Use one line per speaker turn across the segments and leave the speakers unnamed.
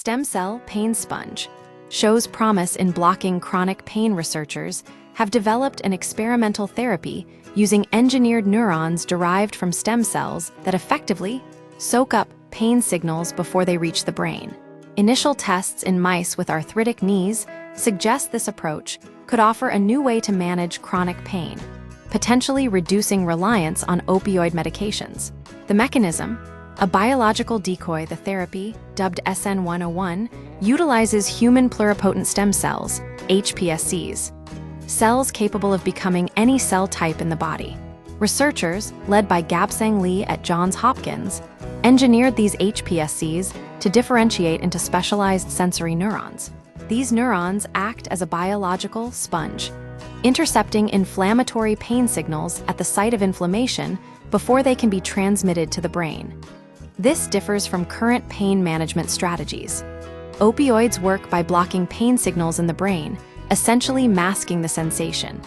stem cell pain sponge, shows promise in blocking chronic pain. Researchers have developed an experimental therapy using engineered neurons derived from stem cells that effectively soak up pain signals before they reach the brain. Initial tests in mice with arthritic knees suggest this approach could offer a new way to manage chronic pain, potentially reducing reliance on opioid medications. The mechanism, a biological decoy. The therapy, dubbed SN101, utilizes human pluripotent stem cells, HPSCs, cells capable of becoming any cell type in the body. Researchers, led by Gabsang Li at Johns Hopkins, engineered these HPSCs to differentiate into specialized sensory neurons. These neurons act as a biological sponge, intercepting inflammatory pain signals at the site of inflammation before they can be transmitted to the brain. This differs from current pain management strategies. Opioids work by blocking pain signals in the brain, essentially masking the sensation.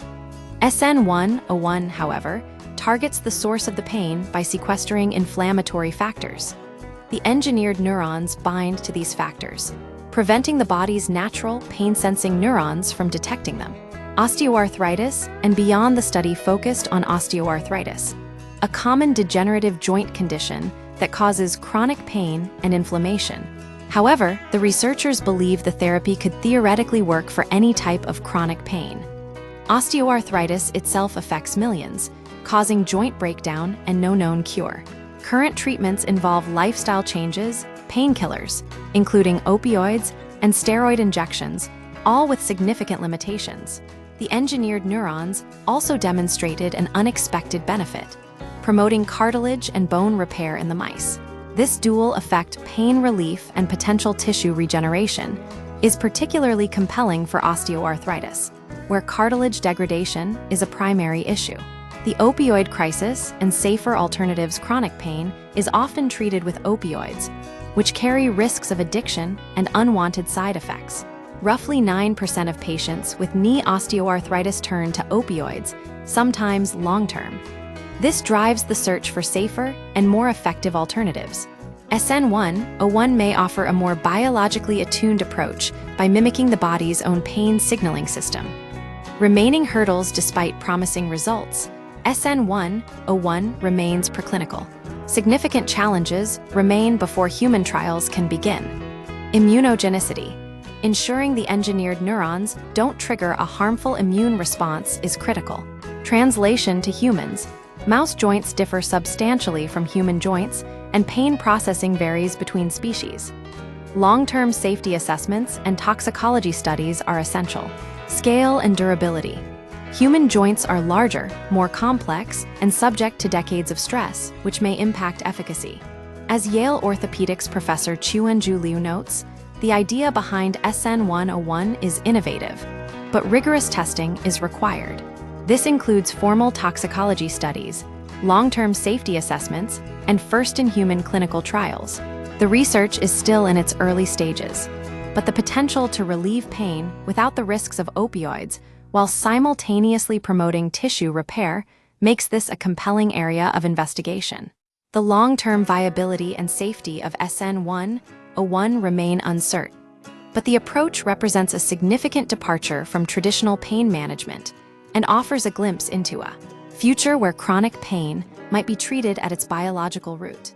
SN101, however, targets the source of the pain by sequestering inflammatory factors. The engineered neurons bind to these factors, preventing the body's natural pain-sensing neurons from detecting them. Osteoarthritis and beyond. The study focused on osteoarthritis, a common degenerative joint condition that causes chronic pain and inflammation. However, the researchers believe the therapy could theoretically work for any type of chronic pain. Osteoarthritis itself affects millions, causing joint breakdown and no known cure. Current treatments involve lifestyle changes, painkillers, including opioids and steroid injections, all with significant limitations. The engineered neurons also demonstrated an unexpected benefit, promoting cartilage and bone repair in the mice. This dual effect, pain relief and potential tissue regeneration, is particularly compelling for osteoarthritis, where cartilage degradation is a primary issue. The opioid crisis and safer alternatives. Chronic pain is often treated with opioids, which carry risks of addiction and unwanted side effects. Roughly 9% of patients with knee osteoarthritis turn to opioids, sometimes long-term. This drives the search for safer and more effective alternatives. SN101 may offer a more biologically attuned approach by mimicking the body's own pain signaling system. Remaining hurdles. Despite promising results, SN101 remains preclinical. Significant challenges remain before human trials can begin. Immunogenicity. Ensuring the engineered neurons don't trigger a harmful immune response is critical. Translation to humans. Mouse joints differ substantially from human joints, and pain processing varies between species. Long-term safety assessments and toxicology studies are essential. Scale and durability. Human joints are larger, more complex, and subject to decades of stress, which may impact efficacy. As Yale Orthopedics professor Chuan-Ju Liu notes, the idea behind SN101 is innovative, but rigorous testing is required. This includes formal toxicology studies, long-term safety assessments, and first-in-human clinical trials. The research is still in its early stages, but the potential to relieve pain without the risks of opioids while simultaneously promoting tissue repair makes this a compelling area of investigation. The long-term viability and safety of SN101 remain uncertain, but the approach represents a significant departure from traditional pain management and offers a glimpse into a future where chronic pain might be treated at its biological root.